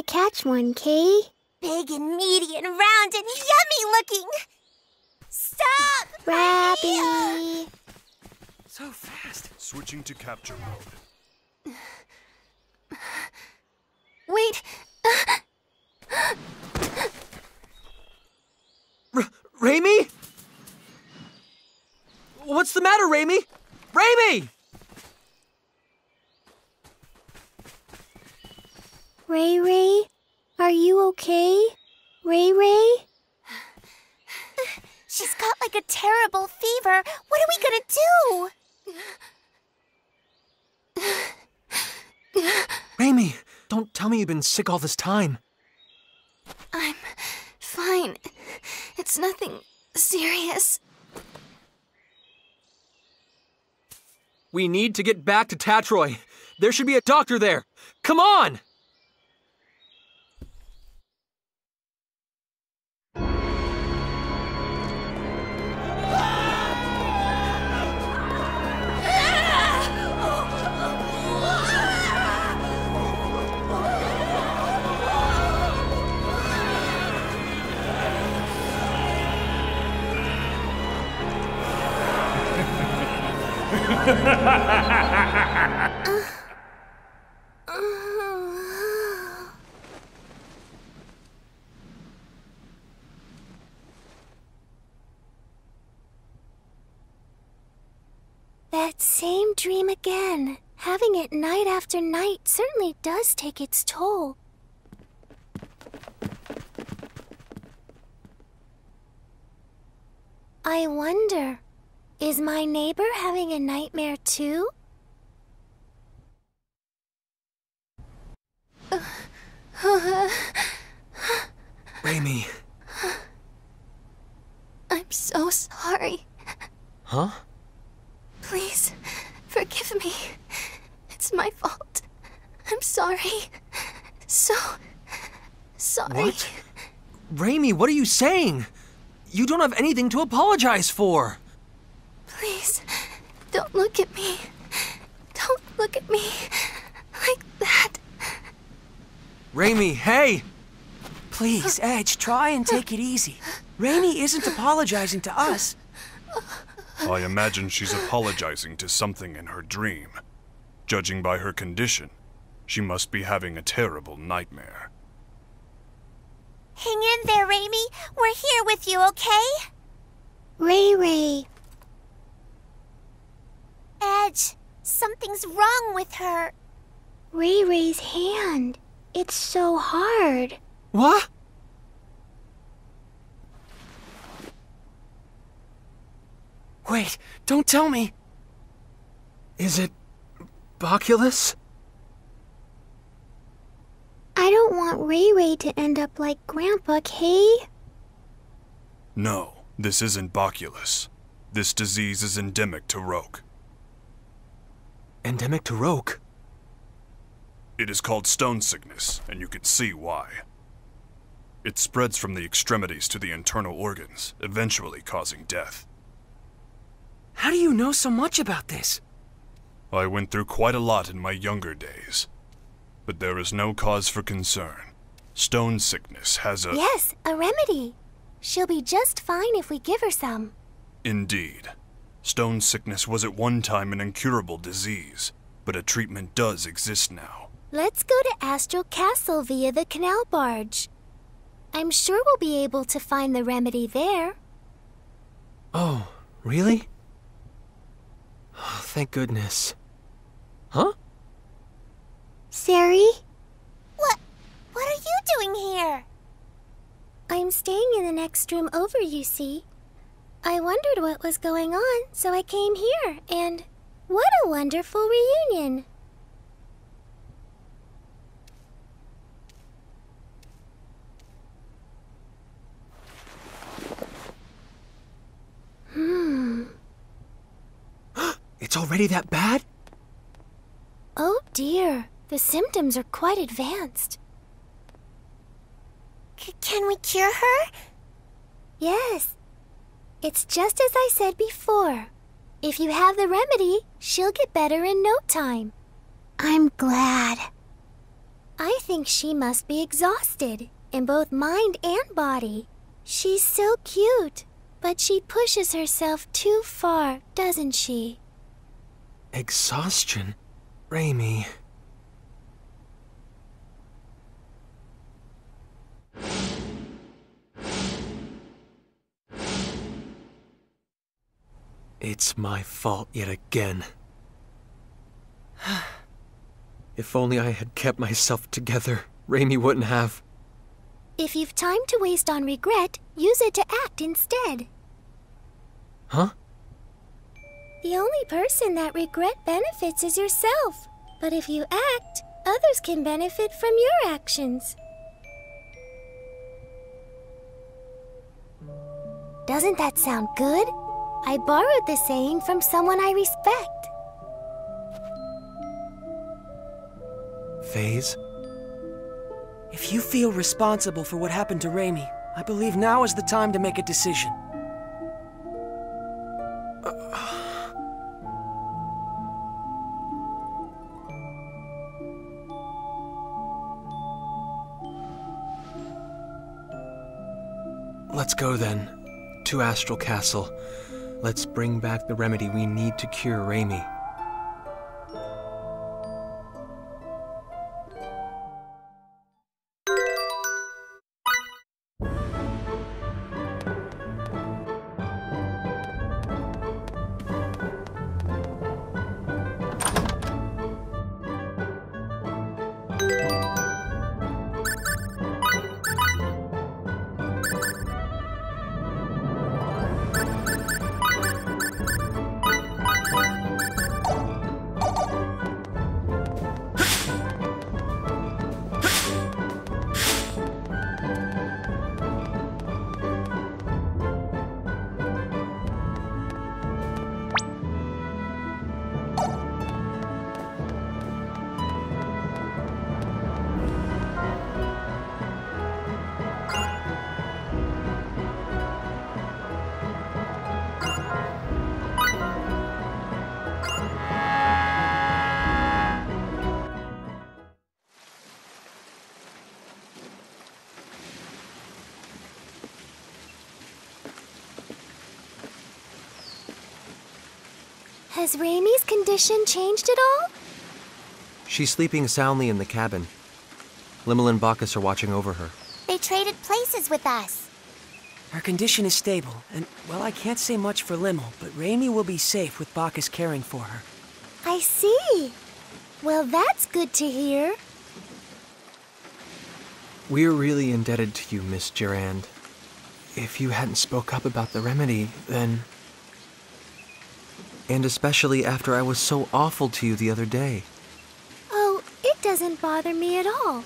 catch one, Kay. Big and meaty and round and yummy looking. Stop! Rabby! So fast. Switching to capture mode. Wait. Raimi? What's the matter, Raimi? Raimi! Ray Ray, are you okay? Ray Ray? She's got like a terrible fever. What are we gonna do? Raimi, don't tell me you've been sick all this time. I'm fine. It's nothing serious. We need to get back to Tatroy. There should be a doctor there. Come on! That same dream again. Having it night after night certainly does take its toll. I wonder, is my neighbor having a nightmare too? Raimi. I'm so sorry. Huh? Please, forgive me. It's my fault. I'm sorry. So sorry. What? Raimi, what are you saying? You don't have anything to apologize for. Please, don't look at me. Don't look at me like that. Raimi, hey! Please, Edge, try and take it easy. Raimi isn't apologizing to us. I imagine she's apologizing to something in her dream. Judging by her condition, she must be having a terrible nightmare. Hang in there, Raimi. We're here with you, okay? Ray Ray. Edge, something's wrong with her. Ray Ray's hand. It's so hard. What? Wait, don't tell me. Is it Boculus? I don't want Ray Ray to end up like Grandpa, Kay. No, this isn't Boculus. This disease is endemic to Roke. Endemic to Roke? It is called stone sickness, and you can see why. It spreads from the extremities to the internal organs, eventually causing death. How do you know so much about this? I went through quite a lot in my younger days. But there is no cause for concern. Stone sickness has a... Yes, a remedy. She'll be just fine if we give her some. Indeed. Stone sickness was at one time an incurable disease, but a treatment does exist now. Let's go to Astral Castle via the canal barge. I'm sure we'll be able to find the remedy there. Oh, really? Oh, thank goodness. Huh? Sari? What are you doing here? I'm staying in the next room over, you see. I wondered what was going on, so I came here, and what a wonderful reunion. It's already that bad? Oh dear, the symptoms are quite advanced. Can we cure her? Yes. It's just as I said before. If you have the remedy, she'll get better in no time. I'm glad. I think she must be exhausted, in both mind and body. She's so cute, but she pushes herself too far, doesn't she? Exhaustion? Raimi. It's my fault yet again. If only I had kept myself together, Raimi wouldn't have. If you've time to waste on regret, use it to act instead. Huh? The only person that regret benefits is yourself. But if you act, others can benefit from your actions. Doesn't that sound good? I borrowed the saying from someone I respect. Phase? If you feel responsible for what happened to Raimi, I believe now is the time to make a decision. Let's go then. To Astral Castle. Let's bring back the remedy we need to cure Raimi. Has Raimi's condition changed at all? She's sleeping soundly in the cabin. Limmel and Bacchus are watching over her. They traded places with us. Her condition is stable, and, well, I can't say much for Limmel, but Raimi will be safe with Bacchus caring for her. I see. Well, that's good to hear. We're really indebted to you, Miss Durand. If you hadn't spoke up about the remedy, then... And especially after I was so awful to you the other day. Oh, it doesn't bother me at all.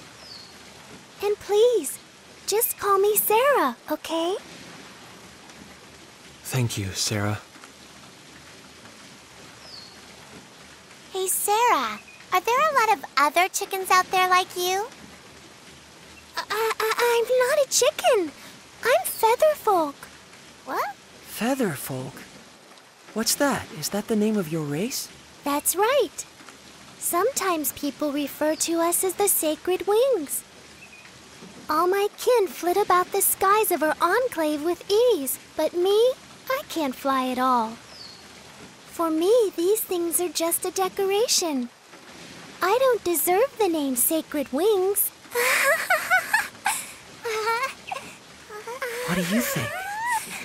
And please, just call me Sarah, okay? Thank you, Sarah. Hey, Sarah, are there a lot of other chickens out there like you? I'm not a chicken. I'm Featherfolk. What? Featherfolk? What's that? Is that the name of your race? That's right. Sometimes people refer to us as the Sacred Wings. All my kin flit about the skies of our enclave with ease, but me, I can't fly at all. For me, these things are just a decoration. I don't deserve the name Sacred Wings. What do you think?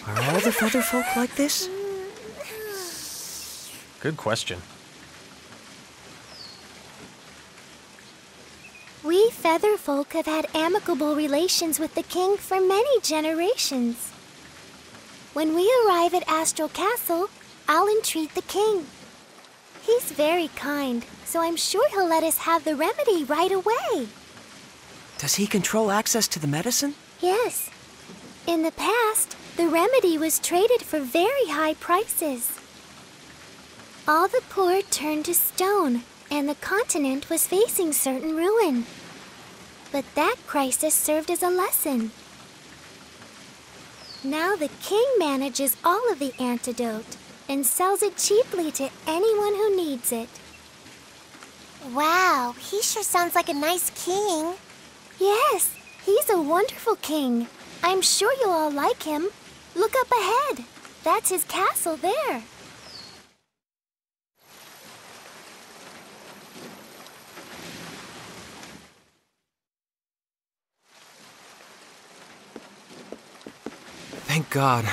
Are all the Featherfolk like this? Good question. We Featherfolk have had amicable relations with the king for many generations. When we arrive at Astral Castle, I'll entreat the king. He's very kind, so I'm sure he'll let us have the remedy right away. Does he control access to the medicine? Yes. In the past, the remedy was traded for very high prices. All the poor turned to stone, and the continent was facing certain ruin. But that crisis served as a lesson. Now the king manages all of the antidote and sells it cheaply to anyone who needs it. Wow, he sure sounds like a nice king. Yes, he's a wonderful king. I'm sure you'll all like him. Look up ahead. That's his castle there. Thank God.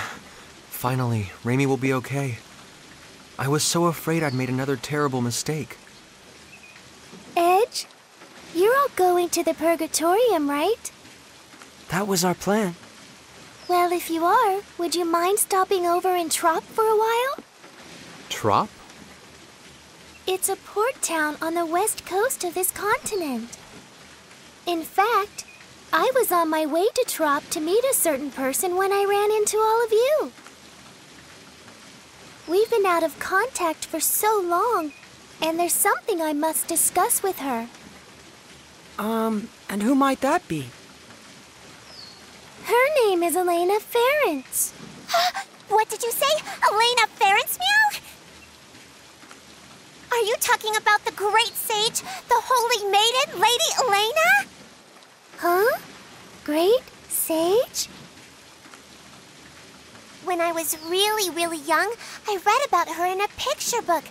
Finally, Raimi will be okay. I was so afraid I'd made another terrible mistake. Edge, you're all going to the Purgatorium, right? That was our plan. Well, if you are, would you mind stopping over in Trop for a while? Trop? It's a port town on the west coast of this continent. In fact, I was on my way to Trop to meet a certain person when I ran into all of you. We've been out of contact for so long, and there's something I must discuss with her. And who might that be? Her name is Elena Ference. What did you say? Elena Ference, meow? Are you talking about the great sage, the holy maiden, Lady Elena? Huh? Great sage? When I was really young, I read about her in a picture book,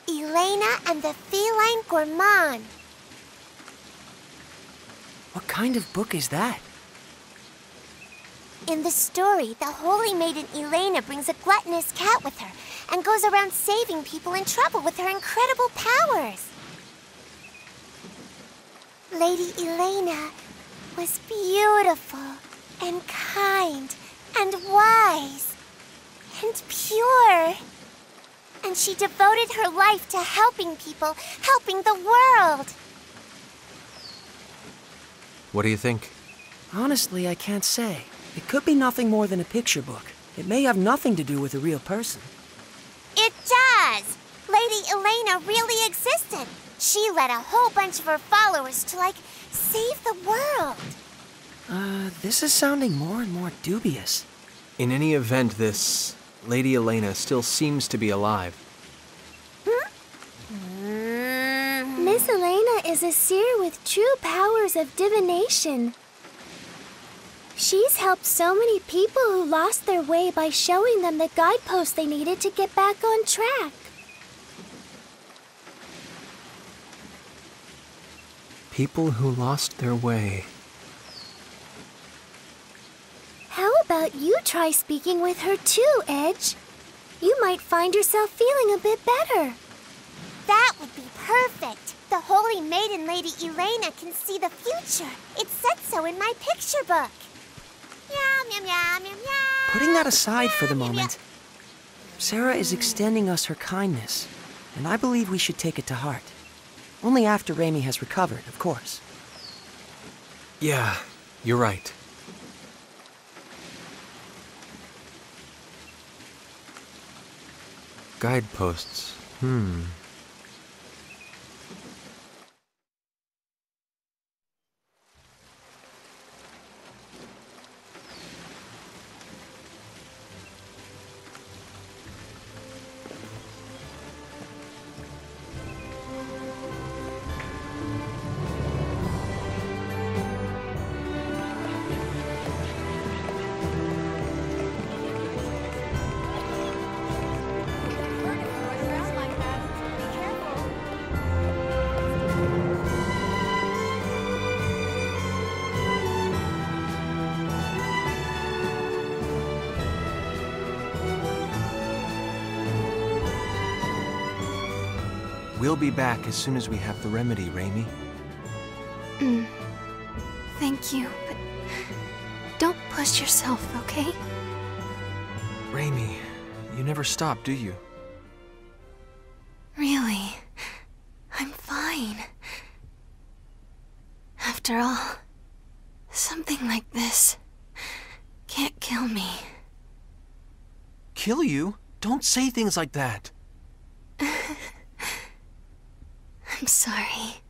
Elena and the Feline Gourmand. What kind of book is that? In the story, the holy maiden Elena brings a gluttonous cat with her and goes around saving people in trouble with her incredible powers. Lady Elena was beautiful and kind and wise and pure. And she devoted her life to helping people, helping the world. What do you think? Honestly, I can't say. It could be nothing more than a picture book. It may have nothing to do with a real person. It does! Lady Elena really existed. She led a whole bunch of her followers to, save the world. This is sounding more and more dubious. In any event, this Lady Elena still seems to be alive. Miss Elena is a seer with true powers of divination. She's helped so many people who lost their way by showing them the guideposts they needed to get back on track. People who lost their way. How about you try speaking with her too, Edge? You might find yourself feeling a bit better. That would be perfect. The holy maiden Lady Elena can see the future. It said so in my picture book. Meow, meow, meow, meow, meow. Putting that aside for the Meow, meow, moment, Sarah is extending us her kindness, and I believe we should take it to heart. Only after Raimi has recovered, of course. Yeah, you're right. Guideposts. We'll be back as soon as we have the remedy, Raimi. Thank you, but don't push yourself, okay? Raimi, you never stop, do you? Really, I'm fine. After all, something like this can't kill me. Kill you? Don't say things like that. I'm sorry.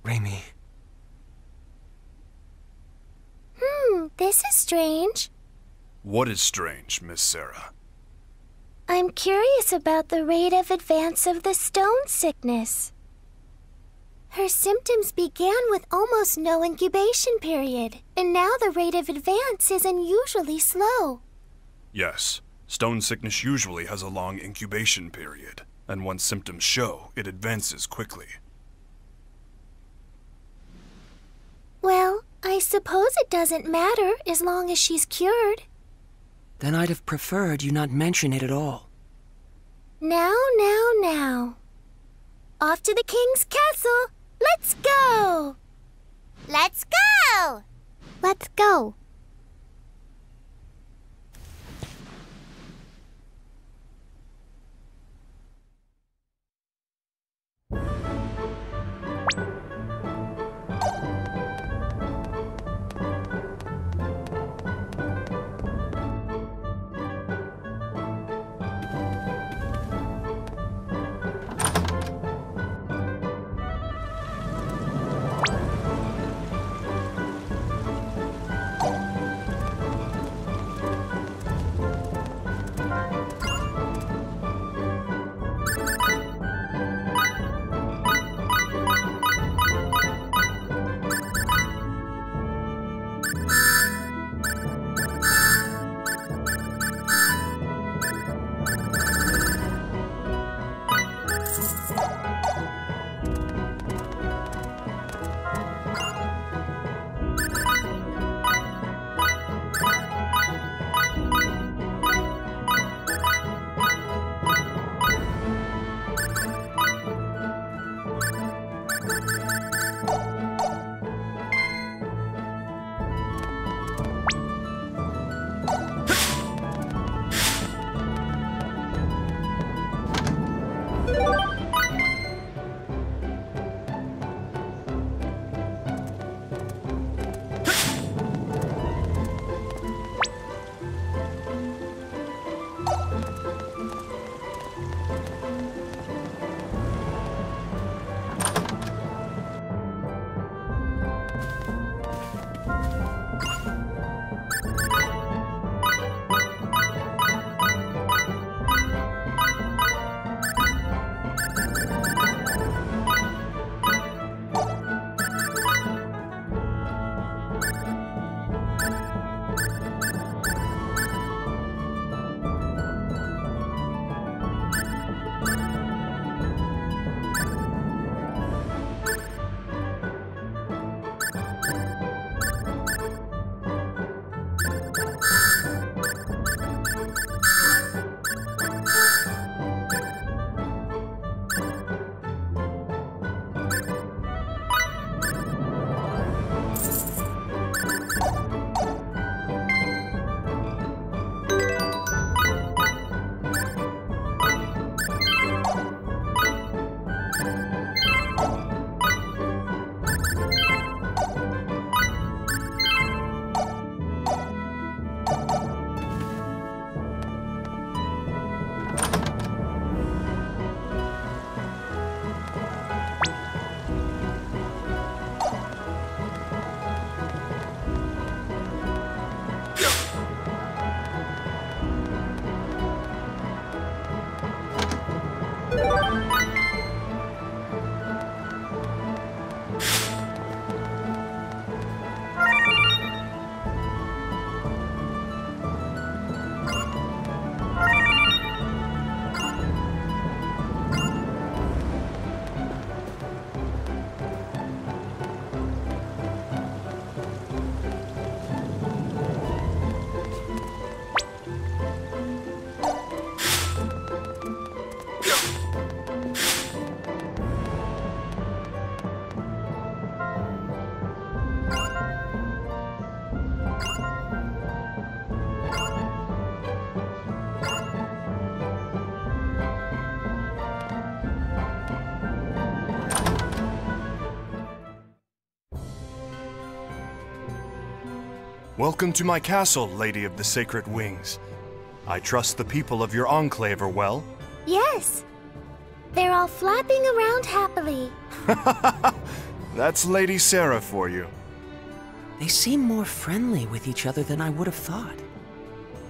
Raimi. This is strange. What is strange, Miss Sarah? I'm curious about the rate of advance of the stone sickness. Her symptoms began with almost no incubation period, and now the rate of advance is unusually slow. Yes, stone sickness usually has a long incubation period, and once symptoms show, it advances quickly. Well, I suppose it doesn't matter as long as she's cured. Then I'd have preferred you not mention it at all. Now. Off to the king's castle! Let's go! Let's go! Let's go. Welcome to my castle, Lady of the Sacred Wings. I trust the people of your enclave are well? Yes. They're all flapping around happily. That's Lady Sarah for you. They seem more friendly with each other than I would have thought.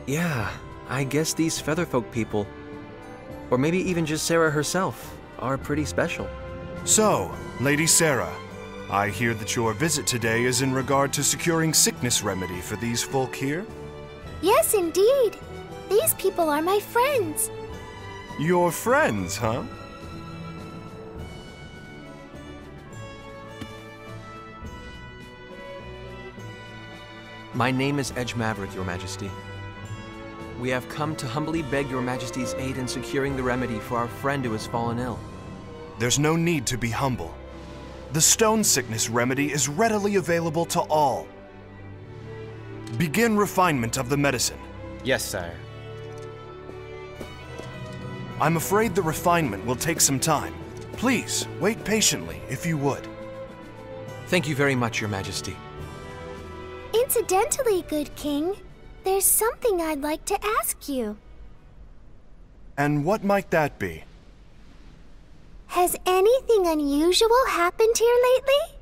Yeah, I guess these Featherfolk people, or maybe even just Sarah herself, are pretty special. So, Lady Sarah, I hear that your visit today is in regard to securing sickness remedy for these folk here? Yes, indeed. These people are my friends. Your friends, huh? My name is Edge Maverick, Your Majesty. We have come to humbly beg Your Majesty's aid in securing the remedy for our friend who has fallen ill. There's no need to be humble. The stone sickness remedy is readily available to all. Begin refinement of the medicine. Yes, sire. I'm afraid the refinement will take some time. Please, wait patiently, if you would. Thank you very much, Your Majesty. Incidentally, good king, there's something I'd like to ask you. And what might that be? Has anything unusual happened here lately?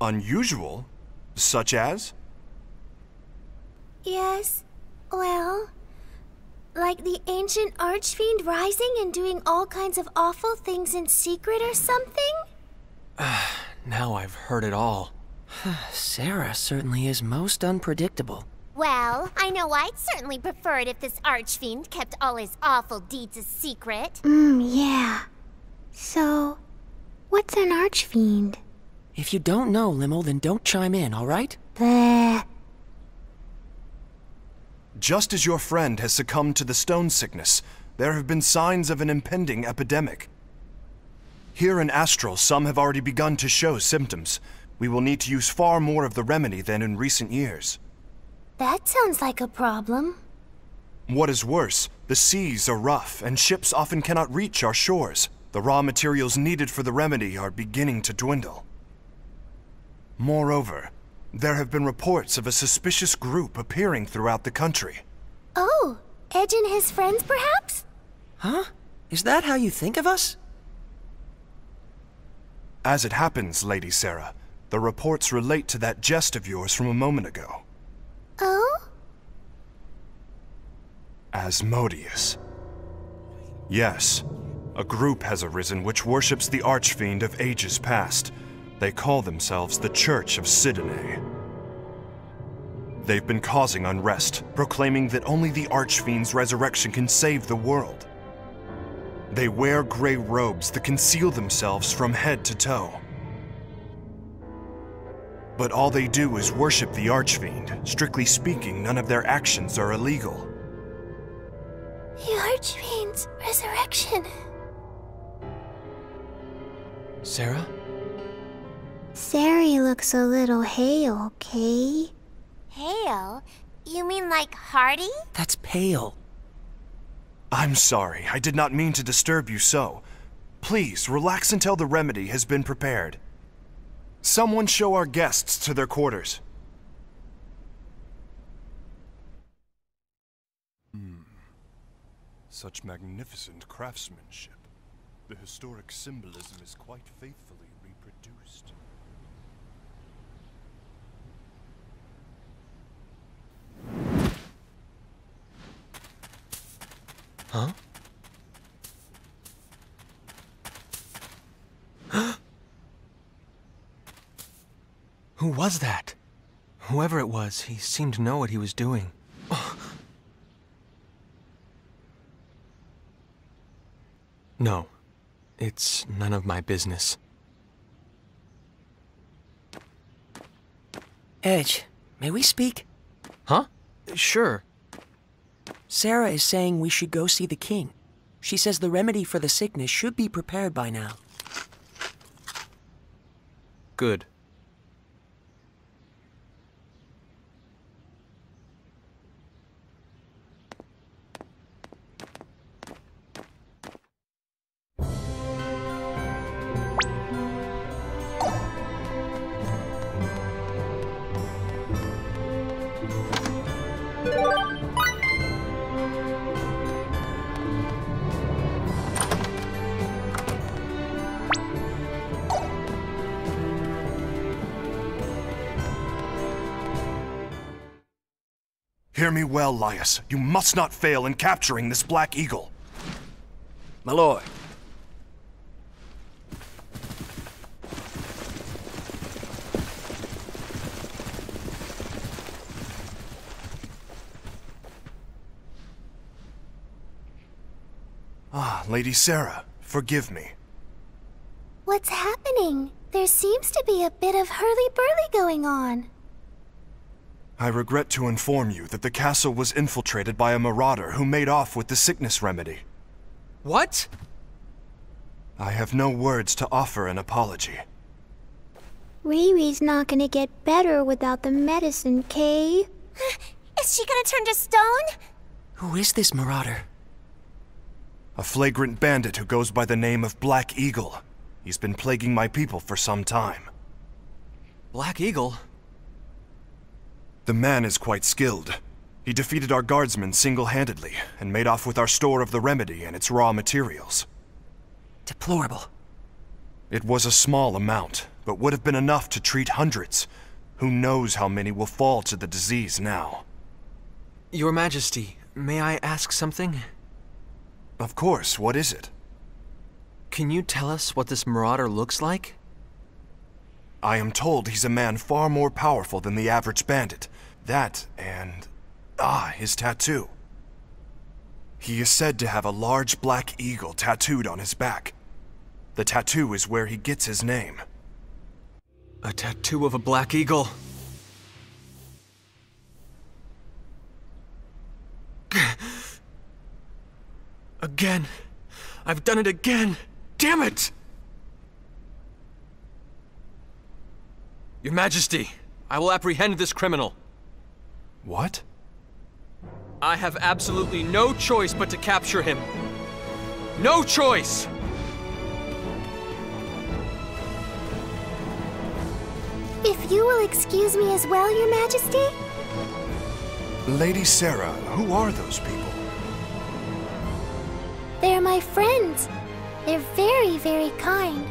Unusual? Such as? Yes, well, like the ancient archfiend rising and doing all kinds of awful things in secret or something? Now I've heard it all. Sarah certainly is most unpredictable. Well, I know I'd certainly prefer it if this archfiend kept all his awful deeds a secret. Yeah. So, what's an archfiend? If you don't know, Limo, then don't chime in, all right? Bleh. Just as your friend has succumbed to the stone sickness, there have been signs of an impending epidemic. Here in Astral, some have already begun to show symptoms. We will need to use far more of the remedy than in recent years. That sounds like a problem. What is worse, the seas are rough and ships often cannot reach our shores. The raw materials needed for the remedy are beginning to dwindle. Moreover, there have been reports of a suspicious group appearing throughout the country. Oh, Edge and his friends, perhaps? Huh? Is that how you think of us? As it happens, Lady Sarah, the reports relate to that jest of yours from a moment ago. Oh? Asmodeus. Yes, a group has arisen which worships the archfiend of ages past. They call themselves the Church of Sidene. They've been causing unrest, proclaiming that only the archfiend's resurrection can save the world. They wear gray robes that conceal themselves from head to toe. But all they do is worship the archfiend. Strictly speaking, none of their actions are illegal. The archfiend's resurrection. Sarah? Sari looks a little hale, Kay. Hale? You mean like Hardy? That's pale. I'm sorry, I did not mean to disturb you so. Please, relax until the remedy has been prepared. Someone show our guests to their quarters. Such magnificent craftsmanship. The historic symbolism is quite faithfully reproduced. Huh? Who was that? Whoever it was, he seemed to know what he was doing. No, it's none of my business. Edge, may we speak? Huh? Sure. Sarah is saying we should go see the king. She says the remedy for the sickness should be prepared by now. Good. Hear me well, Laius. You must not fail in capturing this Black Eagle. My lord. Ah, Lady Sarah, forgive me. What's happening? There seems to be a bit of hurly-burly going on. I regret to inform you that the castle was infiltrated by a marauder who made off with the sickness remedy. What? I have no words to offer an apology. Riri's not gonna get better without the medicine, Kay. Is she gonna turn to stone? Who is this marauder? A flagrant bandit who goes by the name of Black Eagle. He's been plaguing my people for some time. Black Eagle? The man is quite skilled. He defeated our guardsmen single-handedly and made off with our store of the remedy and its raw materials. Deplorable. It was a small amount, but would have been enough to treat hundreds. Who knows how many will fall to the disease now? Your Majesty, may I ask something? Of course, what is it? Can you tell us what this marauder looks like? I am told he's a man far more powerful than the average bandit. That, and... his tattoo. He is said to have a large black eagle tattooed on his back. The tattoo is where he gets his name. A tattoo of a black eagle. Again. I've done it again. Damn it! Your Majesty, I will apprehend this criminal. What? I have absolutely no choice but to capture him. No choice! If you will excuse me as well, Your Majesty? Lady Sarah, who are those people? They're my friends. They're very, very kind.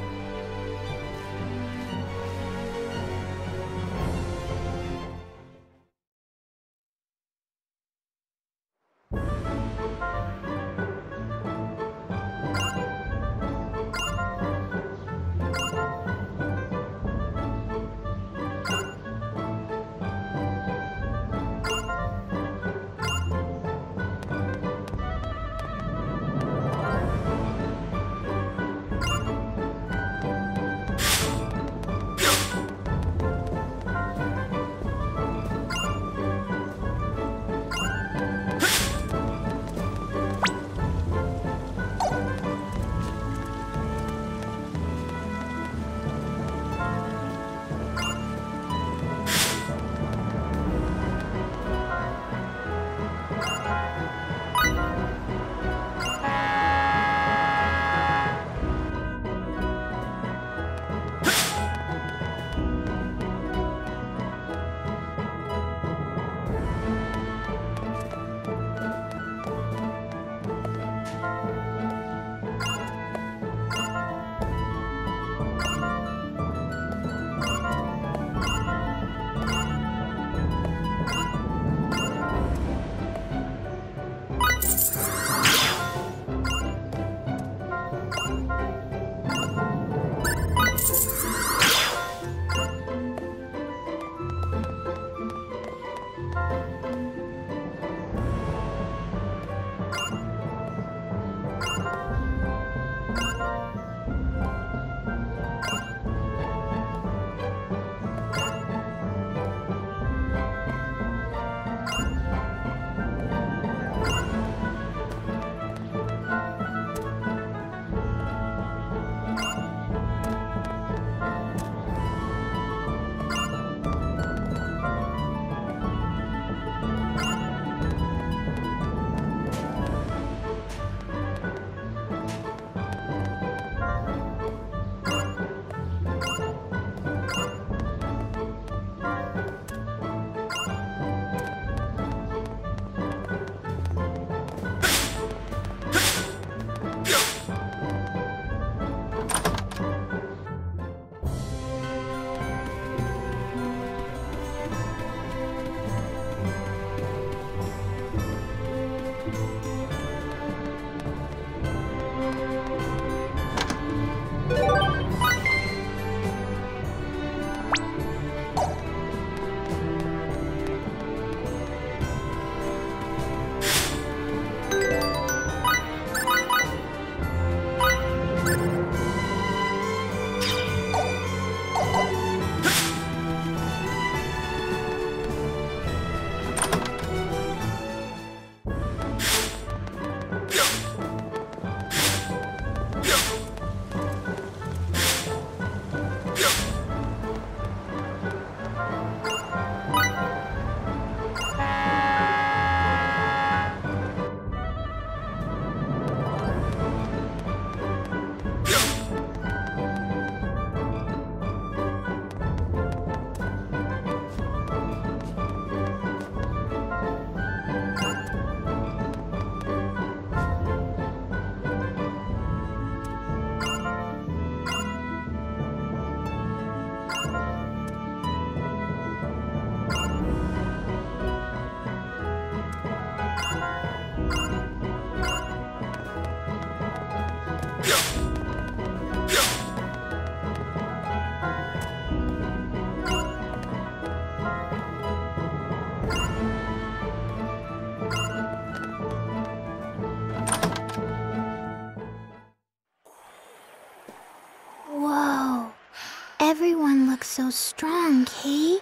Everyone looks so strong, Kate.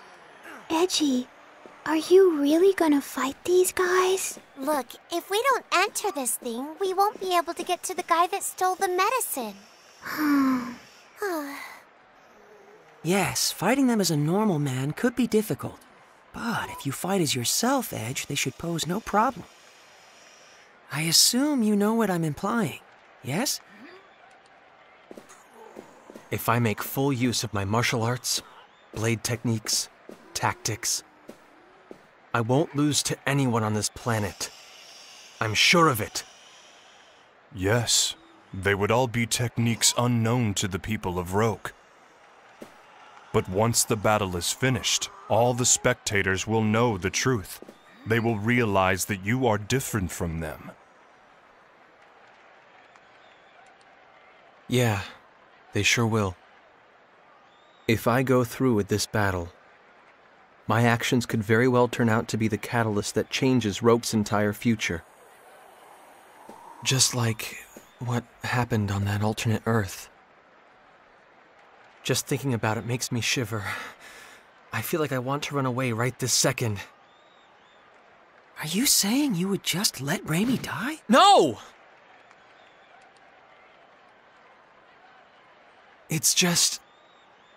Edgy, are you really gonna fight these guys? Look, if we don't enter this thing, we won't be able to get to the guy that stole the medicine. Yes, fighting them as a normal man could be difficult. But if you fight as yourself, Edge, they should pose no problem. I assume you know what I'm implying, yes? If I make full use of my martial arts, blade techniques, tactics, I won't lose to anyone on this planet. I'm sure of it. Yes, they would all be techniques unknown to the people of Roke. But once the battle is finished, all the spectators will know the truth. They will realize that you are different from them. Yeah, they sure will. If I go through with this battle, my actions could very well turn out to be the catalyst that changes Roke's entire future. Just like what happened on that alternate Earth. Just thinking about it makes me shiver. I feel like I want to run away right this second. Are you saying you would just let Raimi die? No! It's just,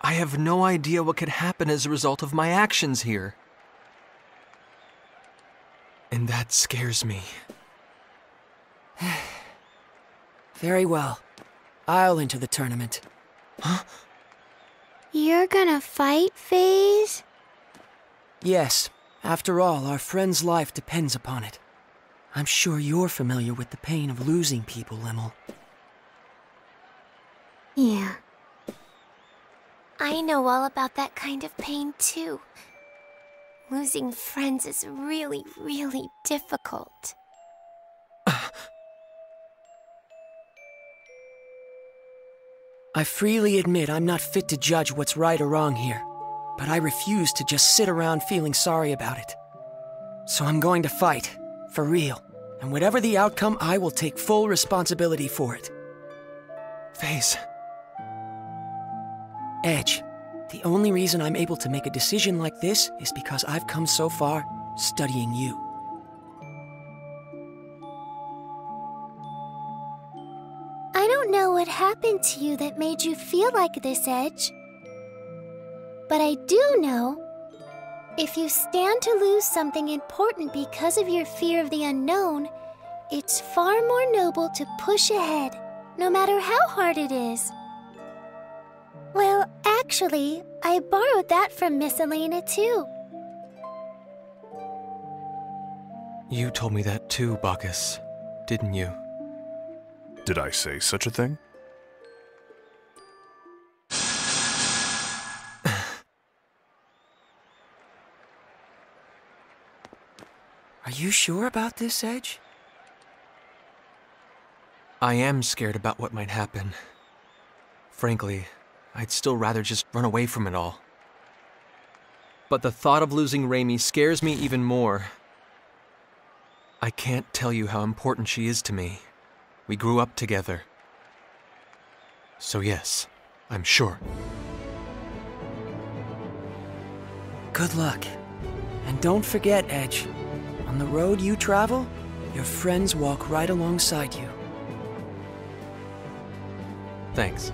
I have no idea what could happen as a result of my actions here. And that scares me. Very well. I'll enter the tournament. Huh? You're gonna fight, FaZe? Yes. After all, our friend's life depends upon it. I'm sure you're familiar with the pain of losing people, Limmel. Yeah. I know all about that kind of pain, too. Losing friends is really, really difficult. I freely admit I'm not fit to judge what's right or wrong here, but I refuse to just sit around feeling sorry about it. So I'm going to fight, for real, and whatever the outcome, I will take full responsibility for it. FaZe. Edge, the only reason I'm able to make a decision like this is because I've come so far studying you. I don't know what happened to you that made you feel like this, Edge. But I do know, if you stand to lose something important because of your fear of the unknown, it's far more noble to push ahead, no matter how hard it is. Well, actually, I borrowed that from Miss Elena, too. You told me that too, Bacchus, didn't you? Did I say such a thing? Are you sure about this, Edge? I am scared about what might happen. Frankly, I'd still rather just run away from it all. But the thought of losing Raimi scares me even more. I can't tell you how important she is to me. We grew up together. So yes, I'm sure. Good luck. And don't forget, Edge, on the road you travel, your friends walk right alongside you. Thanks.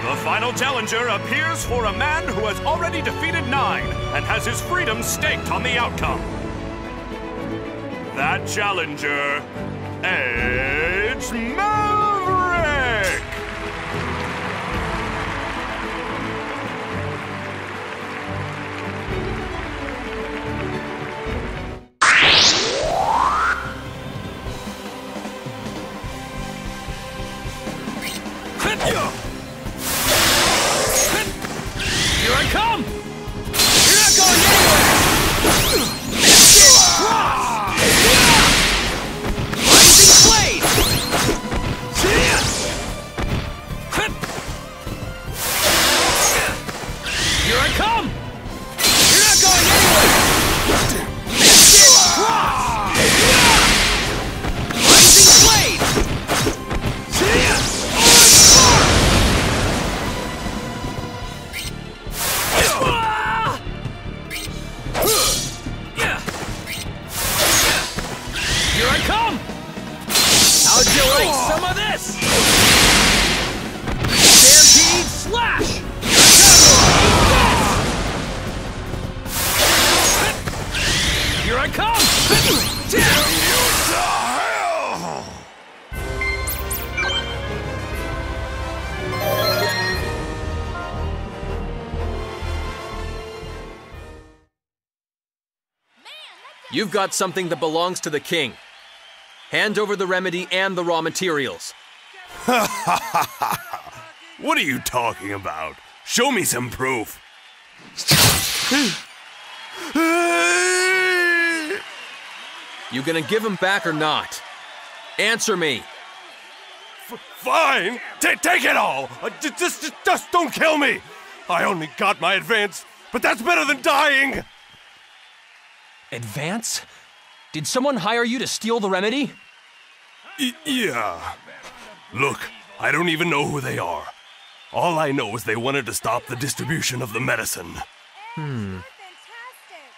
The final challenger appears for a man who has already defeated 9 and has his freedom staked on the outcome. That challenger, Edge Maverick! Here I come! You're not going anywhere! Rising blade! You've got something that belongs to the king. Hand over the remedy and the raw materials. What are you talking about? Show me some proof. You gonna give him back or not? Answer me. Fine. Take it all. Just don't kill me. I only got my advance, but that's better than dying. Advance? Did someone hire you to steal the remedy? Yeah. Look, I don't even know who they are. All I know is they wanted to stop the distribution of the medicine.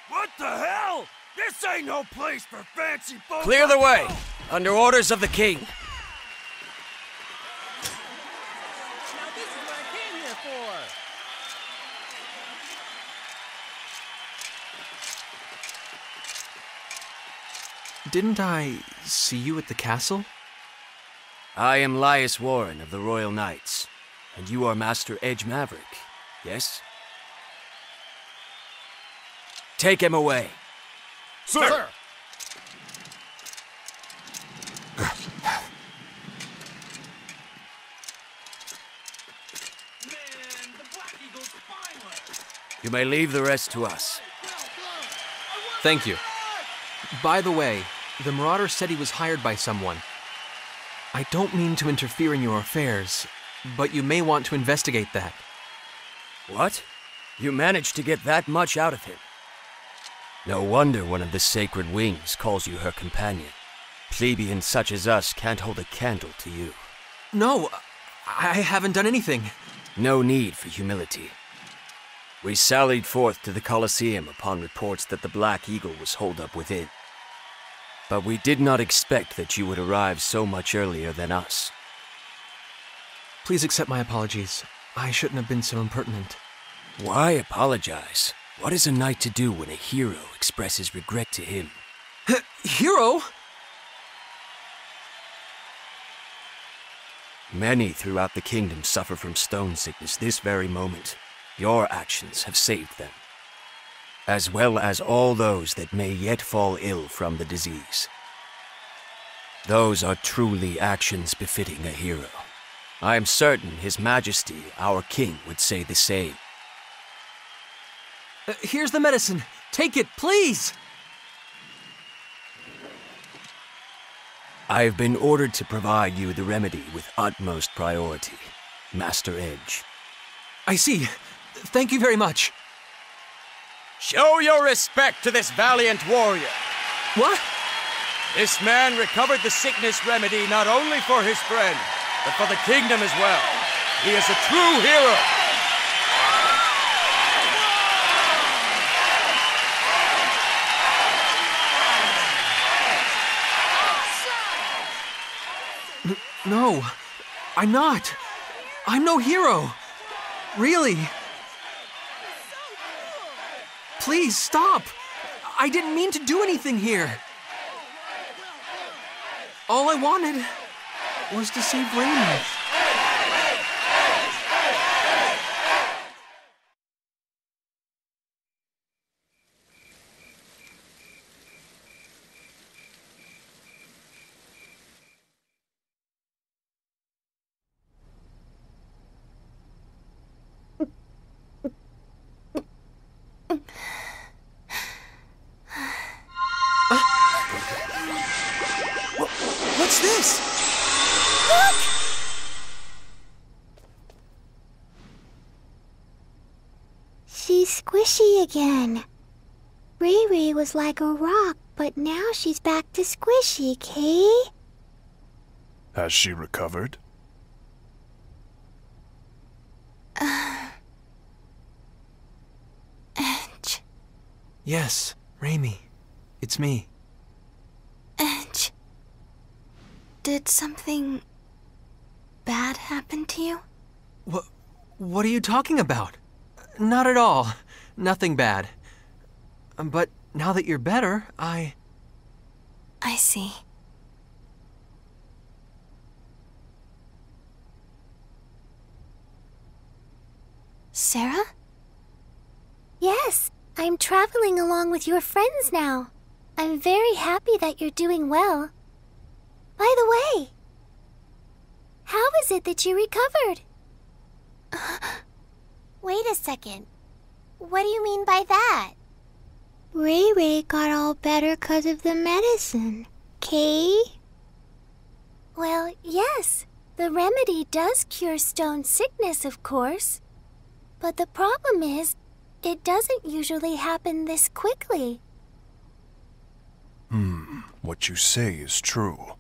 What the hell? This ain't no place for fancy folks. Clear the way, under orders of the king. Now this is what I came here for. Didn't I see you at the castle? I am Lias Warren of the Royal Knights, and you are Master Edge Maverick, yes? Take him away. Sir! You may leave the rest to us. Thank you. By the way, the Marauder said he was hired by someone. I don't mean to interfere in your affairs, but you may want to investigate that. What? You managed to get that much out of him? No wonder one of the Sacred Wings calls you her companion. Plebeians such as us can't hold a candle to you. No, I haven't done anything. No need for humility. We sallied forth to the Colosseum upon reports that the Black Eagle was holed up within. But we did not expect that you would arrive so much earlier than us. Please accept my apologies. I shouldn't have been so impertinent. Why apologize? What is a knight to do when a hero expresses regret to him? Hero? Many throughout the kingdom suffer from stone sickness this very moment. Your actions have saved them, as well as all those that may yet fall ill from the disease. Those are truly actions befitting a hero. I am certain His Majesty, our king, would say the same. Here's the medicine. Take it, please! I have been ordered to provide you the remedy with utmost priority, Master Edge. I see. Thank you very much. Show your respect to this valiant warrior. What? This man recovered the sickness remedy not only for his friend, but for the kingdom as well. He is a true hero. No, I'm not. I'm no hero. Really. Please stop. I didn't mean to do anything here. All I wanted was to save Raymond. What's this? Look! She's squishy again. Riri was like a rock, but now she's back to squishy, Kay? Has she recovered? Edge. Yes, Raimi. It's me. Edge. Did something bad happen to you? What are you talking about? Not at all. Nothing bad. But now that you're better, I see. Sarah? Yes, I'm traveling along with your friends now. I'm very happy that you're doing well. By the way, how is it that you recovered? Wait a second. What do you mean by that? Ray Ray got all better 'cause of the medicine, Kay? Well, yes. The remedy does cure stone sickness, of course. But the problem is, it doesn't usually happen this quickly. What you say is true.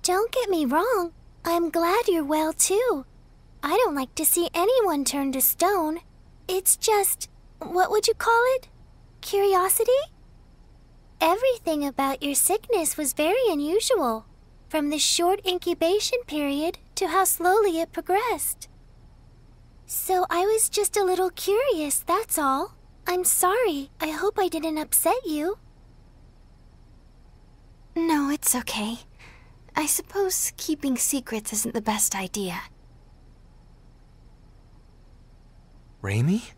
Don't get me wrong. I'm glad you're well, too. I don't like to see anyone turn to stone. It's just, what would you call it? Curiosity? Everything about your sickness was very unusual, from the short incubation period to how slowly it progressed. So I was just a little curious, that's all. I'm sorry. I hope I didn't upset you. No, it's okay. I suppose keeping secrets isn't the best idea. Raimi?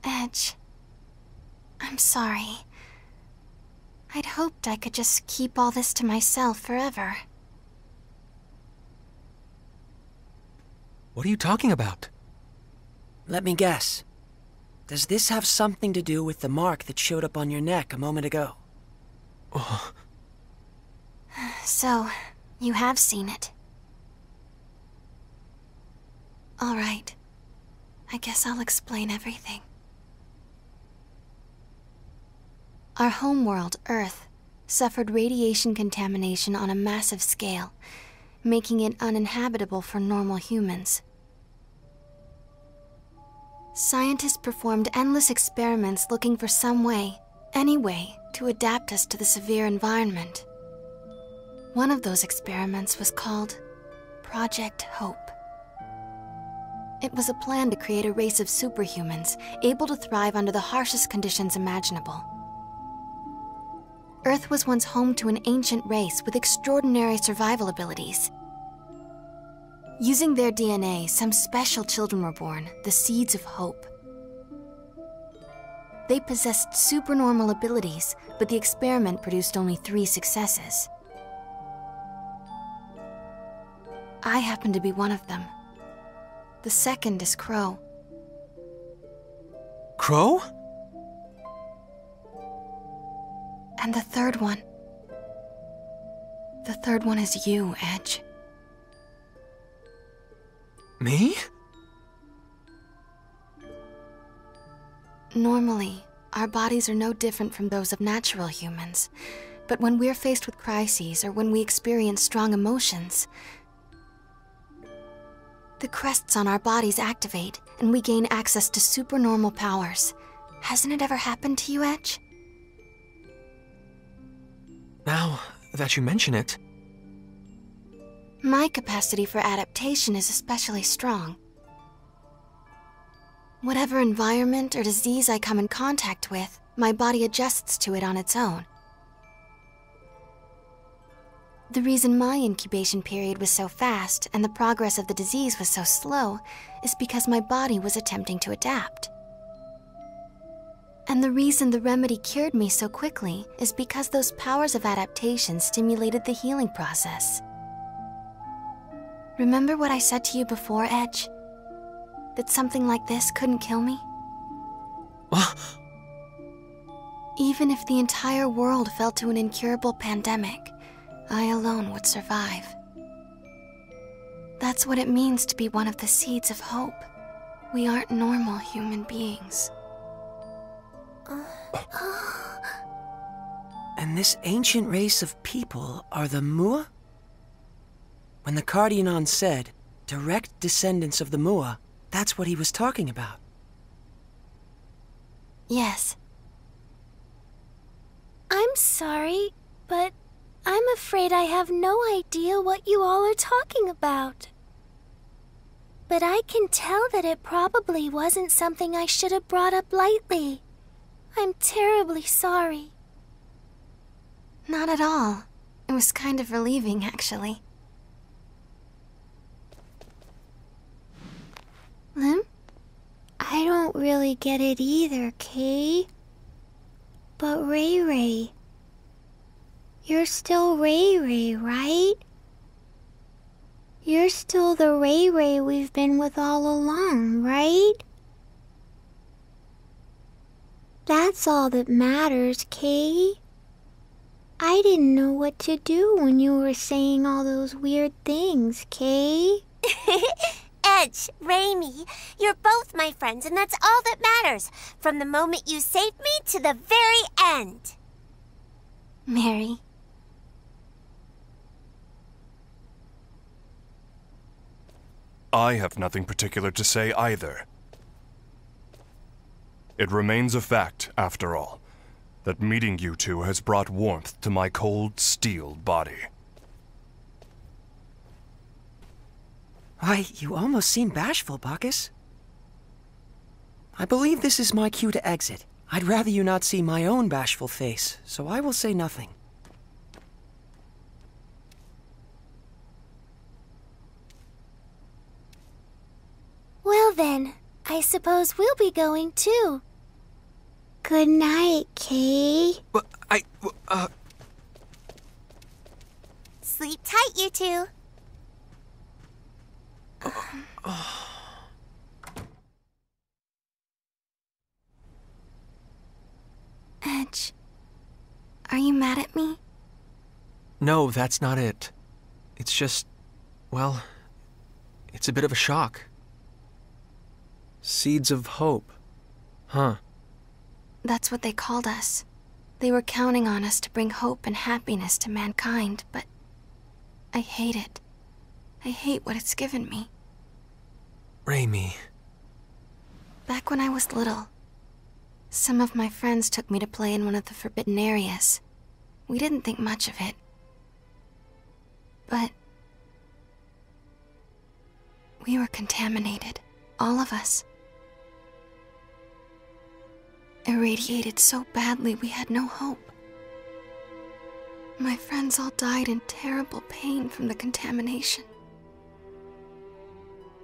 Edge, I'm sorry. I'd hoped I could just keep all this to myself forever. What are you talking about? Let me guess. Does this have something to do with the mark that showed up on your neck a moment ago? Oh. So, you have seen it. All right. I guess I'll explain everything. Our homeworld, Earth, suffered radiation contamination on a massive scale, making it uninhabitable for normal humans. Scientists performed endless experiments looking for some way, any way, to adapt us to the severe environment. One of those experiments was called Project Hope. It was a plan to create a race of superhumans able to thrive under the harshest conditions imaginable. Earth was once home to an ancient race with extraordinary survival abilities. Using their DNA, some special children were born, the seeds of hope. They possessed supernormal abilities, but the experiment produced only 3 successes. I happen to be one of them. The second is Crow. Crow? And the third one. The third one is you, Edge. Me? Normally, our bodies are no different from those of natural humans. But when we're faced with crises or when we experience strong emotions, the crests on our bodies activate and we gain access to supernormal powers. Hasn't it ever happened to you, Edge? Now that you mention it. My capacity for adaptation is especially strong. Whatever environment or disease I come in contact with, my body adjusts to it on its own. The reason my incubation period was so fast and the progress of the disease was so slow is because my body was attempting to adapt. And the reason the remedy cured me so quickly is because those powers of adaptation stimulated the healing process. Remember what I said to you before, Edge? That something like this couldn't kill me? Even if the entire world fell to an incurable pandemic, I alone would survive. That's what it means to be one of the seeds of hope. We aren't normal human beings. And this ancient race of people are the Mua? When the Cardionon said, direct descendants of the Mua, that's what he was talking about. Yes. I'm sorry, but I'm afraid I have no idea what you all are talking about. But I can tell that it probably wasn't something I should have brought up lightly. I'm terribly sorry. Not at all. It was kind of relieving, actually. Lim? I don't really get it either, Kay. But Ray Ray, you're still Ray Ray, right? You're still the Ray Ray we've been with all along, right? That's all that matters, Kay. I didn't know what to do when you were saying all those weird things, Kay. Edge, Raimi, you're both my friends, and that's all that matters. From the moment you saved me to the very end. Mary. I have nothing particular to say either. It remains a fact, after all, that meeting you two has brought warmth to my cold, steel body. Why, you almost seem bashful, Bacchus. I believe this is my cue to exit. I'd rather you not see my own bashful face, so I will say nothing. Well then, I suppose we'll be going too. Good night, Kay. Sleep tight, you two. Edge, are you mad at me? No, that's not it. It's just, well, it's a bit of a shock. Seeds of hope. Huh. That's what they called us. They were counting on us to bring hope and happiness to mankind, but I hate it. I hate what it's given me. Raimi. Back when I was little, some of my friends took me to play in one of the forbidden areas. We didn't think much of it. But we were contaminated, all of us. Irradiated so badly we had no hope. My friends all died in terrible pain from the contamination.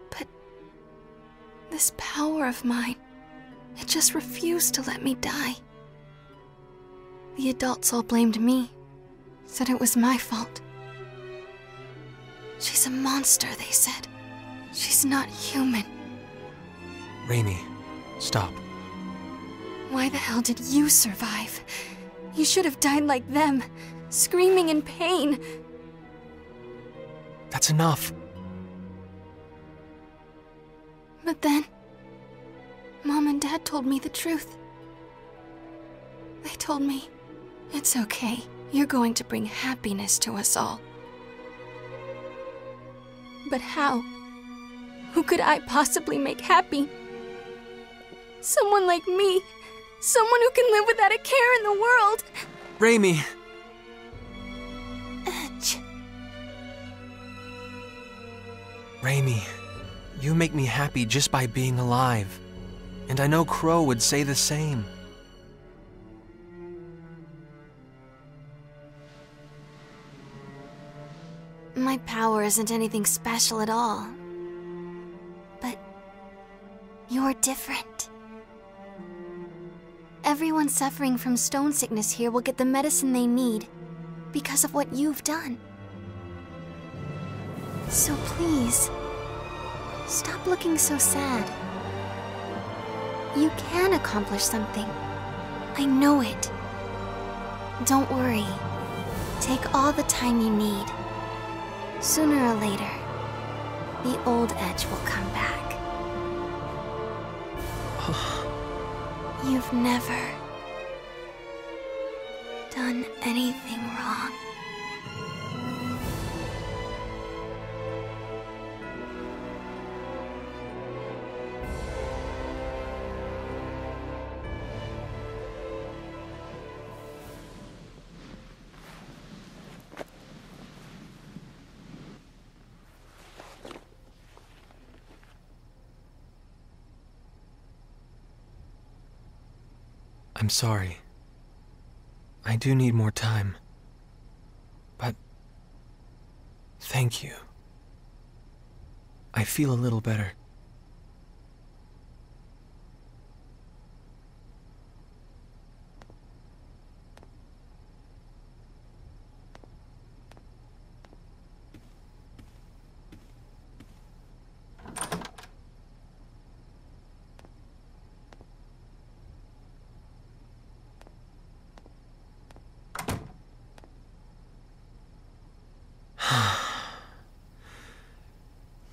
But this power of mine, it just refused to let me die. The adults all blamed me, said it was my fault. She's a monster, they said. She's not human. Raimi, stop. Why the hell did you survive? You should have died like them, screaming in pain. That's enough. But then, Mom and Dad told me the truth. They told me, it's okay, you're going to bring happiness to us all. But how? Who could I possibly make happy? Someone like me. Someone who can live without a care in the world. Raimi. Edge. Raimi, you make me happy just by being alive. And I know Crow would say the same. My power isn't anything special at all. But you're different. Everyone suffering from stone sickness here will get the medicine they need because of what you've done. So please, stop looking so sad. You can accomplish something. I know it. Don't worry. Take all the time you need. Sooner or later, the old Edge will come back. You've never done anything wrong. I'm sorry. I do need more time. But thank you. I feel a little better.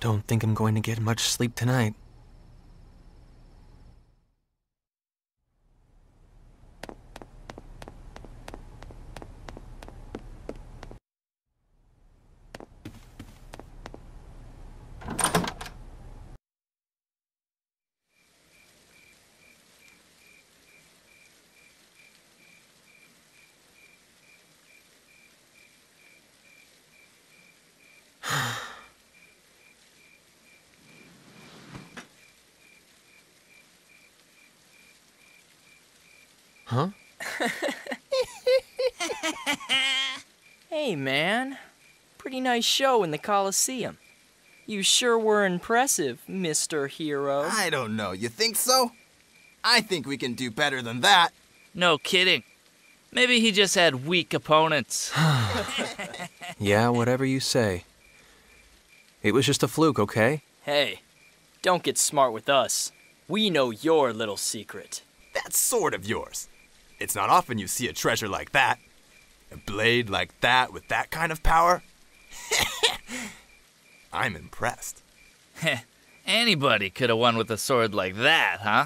Don't think I'm going to get much sleep tonight. Huh? Hey, man. Pretty nice show in the Coliseum. You sure were impressive, Mr. Hero. I don't know. You think so? I think we can do better than that. No kidding. Maybe he just had weak opponents. Yeah, whatever you say. It was just a fluke, okay? Hey, don't get smart with us. We know your little secret. That sword of yours. It's not often you see a treasure like that. A blade like that with that kind of power. I'm impressed. Anybody could have won with a sword like that, huh?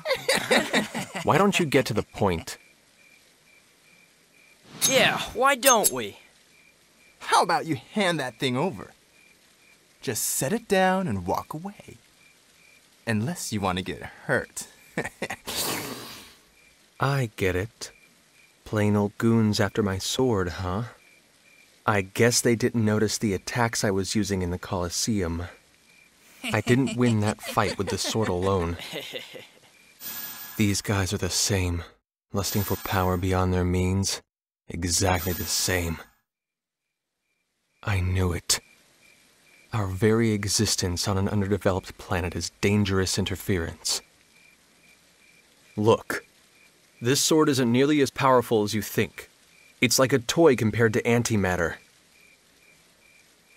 Why don't you get to the point? Yeah, why don't we? How about you hand that thing over? Just set it down and walk away. Unless you want to get hurt. I get it. Plain old goons after my sword, huh? I guess they didn't notice the attacks I was using in the Coliseum. I didn't win that fight with the sword alone. These guys are the same, lusting for power beyond their means. Exactly the same. I knew it. Our very existence on an underdeveloped planet is dangerous interference. Look, this sword isn't nearly as powerful as you think. It's like a toy compared to antimatter.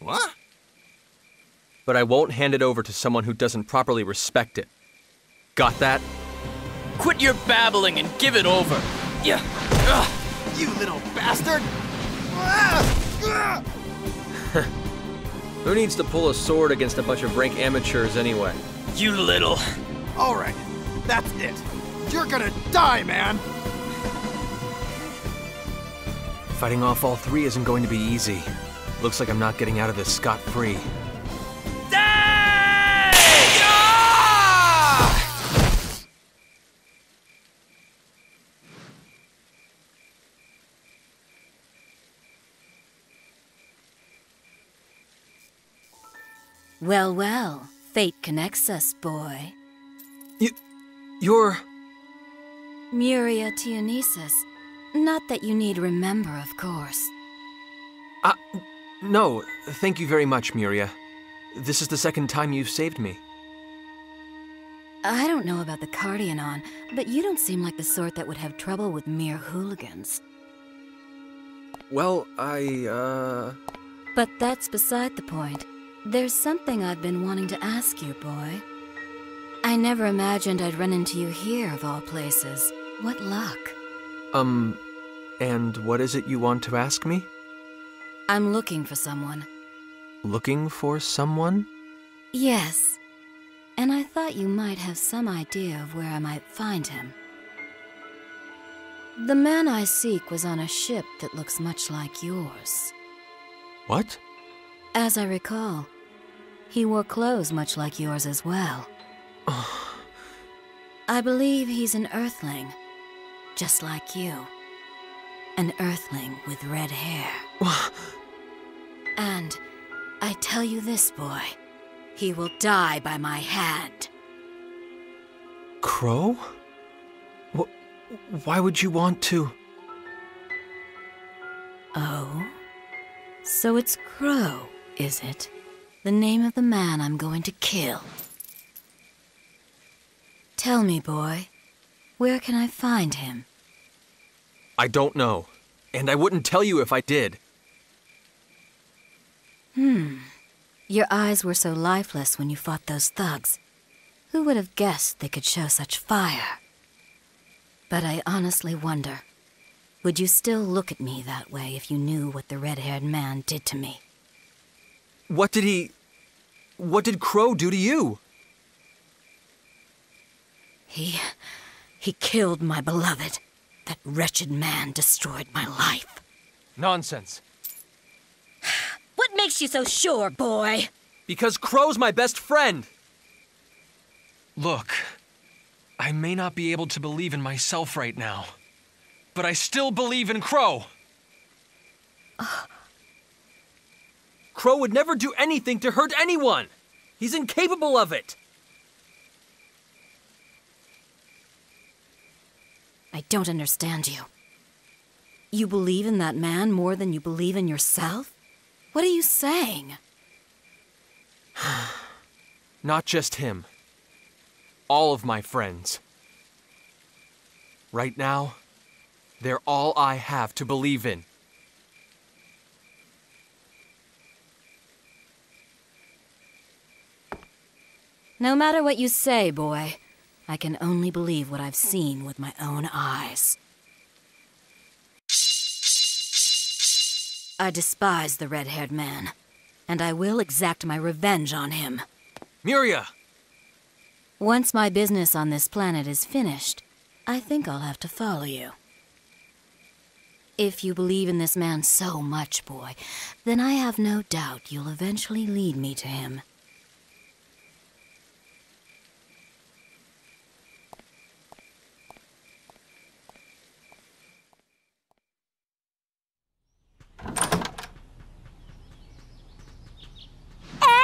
What? But I won't hand it over to someone who doesn't properly respect it. Got that? Quit your babbling and give it over. Yeah. You little bastard! Who needs to pull a sword against a bunch of rank amateurs anyway? You little... All right, that's it. You're gonna die, man! Fighting off all three isn't going to be easy. Looks like I'm not getting out of this scot-free. Well, well, fate connects us, boy. You're... Muria Tianesis. Not that you need remember, of course. No, thank you very much, Muria. This is the second time you've saved me. I don't know about the Cardionon, but you don't seem like the sort that would have trouble with mere hooligans. Well, But that's beside the point. There's something I've been wanting to ask you, boy. I never imagined I'd run into you here, of all places. What luck. And what is it you want to ask me? I'm looking for someone. Looking for someone? Yes. And I thought you might have some idea of where I might find him. The man I seek was on a ship that looks much like yours. What? As I recall, he wore clothes much like yours as well. I believe he's an Earthling, just like you. An Earthling with red hair. And I tell you this, boy, he will die by my hand. Crow? Why would you want to? Oh? So it's Crow, is it? The name of the man I'm going to kill. Tell me, boy, where can I find him? I don't know, and I wouldn't tell you if I did. Your eyes were so lifeless when you fought those thugs. Who would have guessed they could show such fire? But I honestly wonder, would you still look at me that way if you knew what the red-haired man did to me? What did he... What did Crow do to you? He killed my beloved. That wretched man destroyed my life. Nonsense. What makes you so sure, boy? Because Crow's my best friend. Look, I may not be able to believe in myself right now, but I still believe in Crow. Crow would never do anything to hurt anyone. He's incapable of it. I don't understand you. You believe in that man more than you believe in yourself? What are you saying? Not just him. All of my friends. Right now, they're all I have to believe in. No matter what you say, boy, I can only believe what I've seen with my own eyes. I despise the red-haired man, and I will exact my revenge on him. Miria! Once my business on this planet is finished, I think I'll have to follow you. If you believe in this man so much, boy, then I have no doubt you'll eventually lead me to him.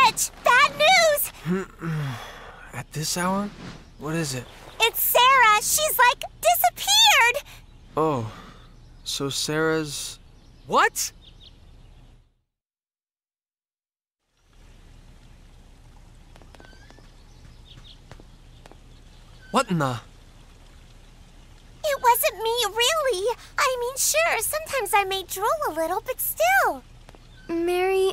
Edge! Bad news! At this hour? What is it? It's Sarah! She's like disappeared! Oh, so Sarah's... What? What in the... It wasn't me, really. I mean, sure, sometimes I may drool a little, but still. Mary,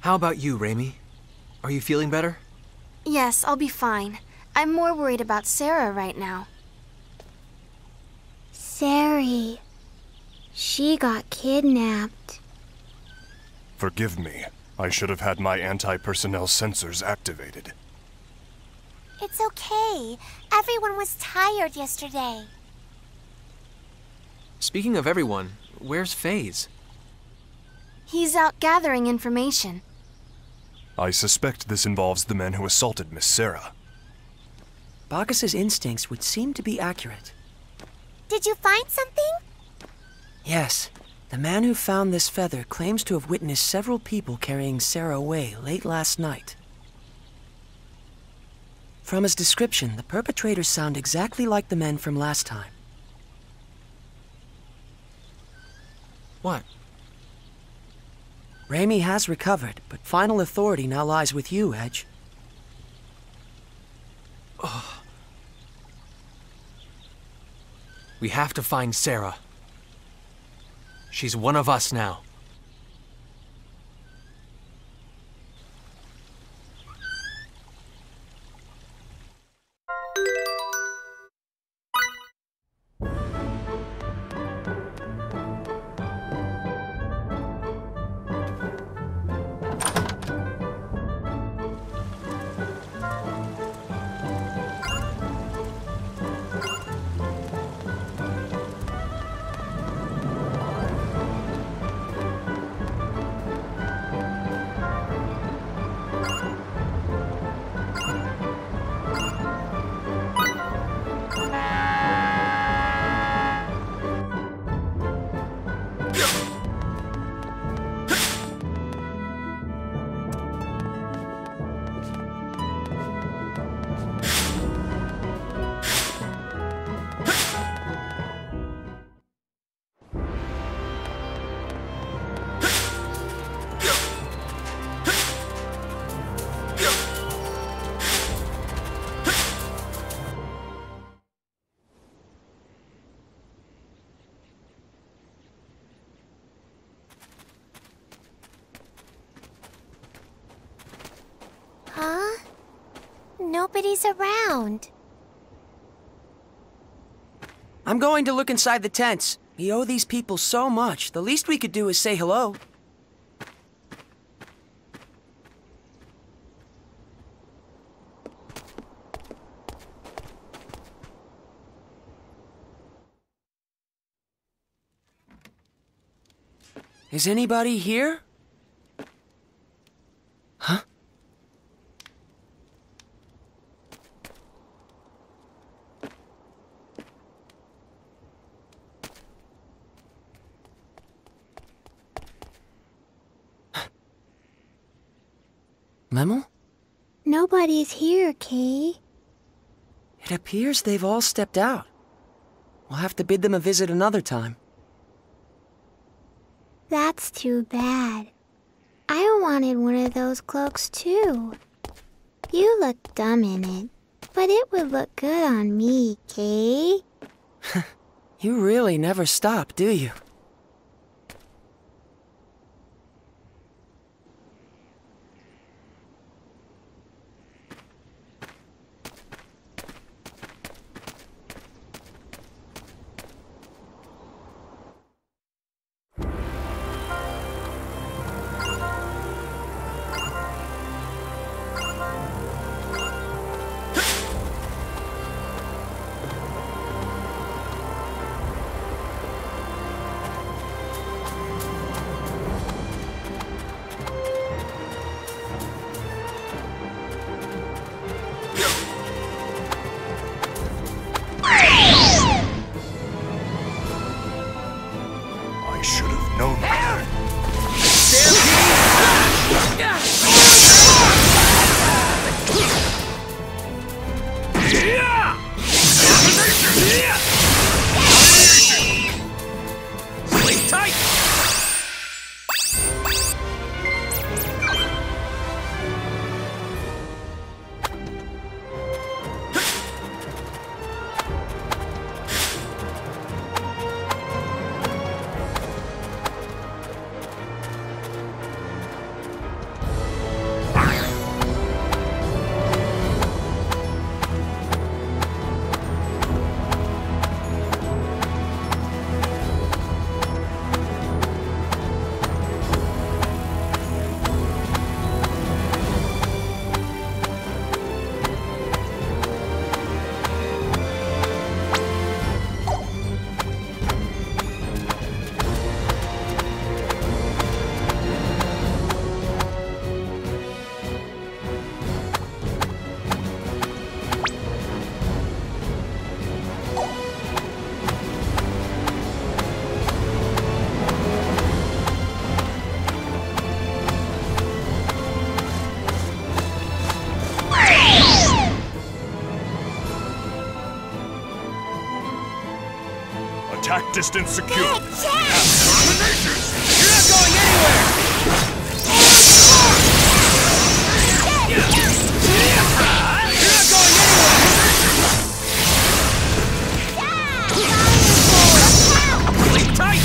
How about you, Raimi? Are you feeling better? Yes, I'll be fine. I'm more worried about Sarah right now. Sari. She got kidnapped. Forgive me. I should have had my anti-personnel sensors activated. It's okay. Everyone was tired yesterday. Speaking of everyone, where's FaZe? He's out gathering information. I suspect this involves the men who assaulted Miss Sarah. Bacchus's instincts would seem to be accurate. Did you find something? Yes. The man who found this feather claims to have witnessed several people carrying Sarah away late last night. From his description, the perpetrators sound exactly like the men from last time. What? Raimi has recovered, but final authority now lies with you, Edge. Oh. We have to find Sarah. She's one of us now. Huh? Nobody's around. I'm going to look inside the tents. We owe these people so much. The least we could do is say hello. Is anybody here? Huh? Lemel? Nobody's here, Kay. It appears they've all stepped out. We'll have to bid them a visit another time. That's too bad. I wanted one of those cloaks too. You look dumb in it, but it would look good on me, Kay. You really never stop, do you? Attack distance secure. You're not going anywhere! You're not going anywhere! Sleep tight!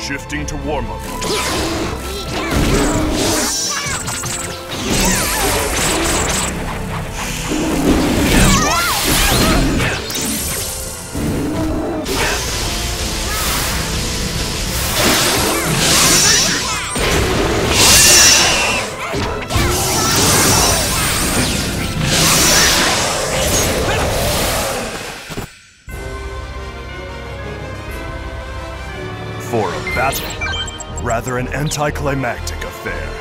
Shifting to warm-up. For a battle, rather an anticlimactic affair.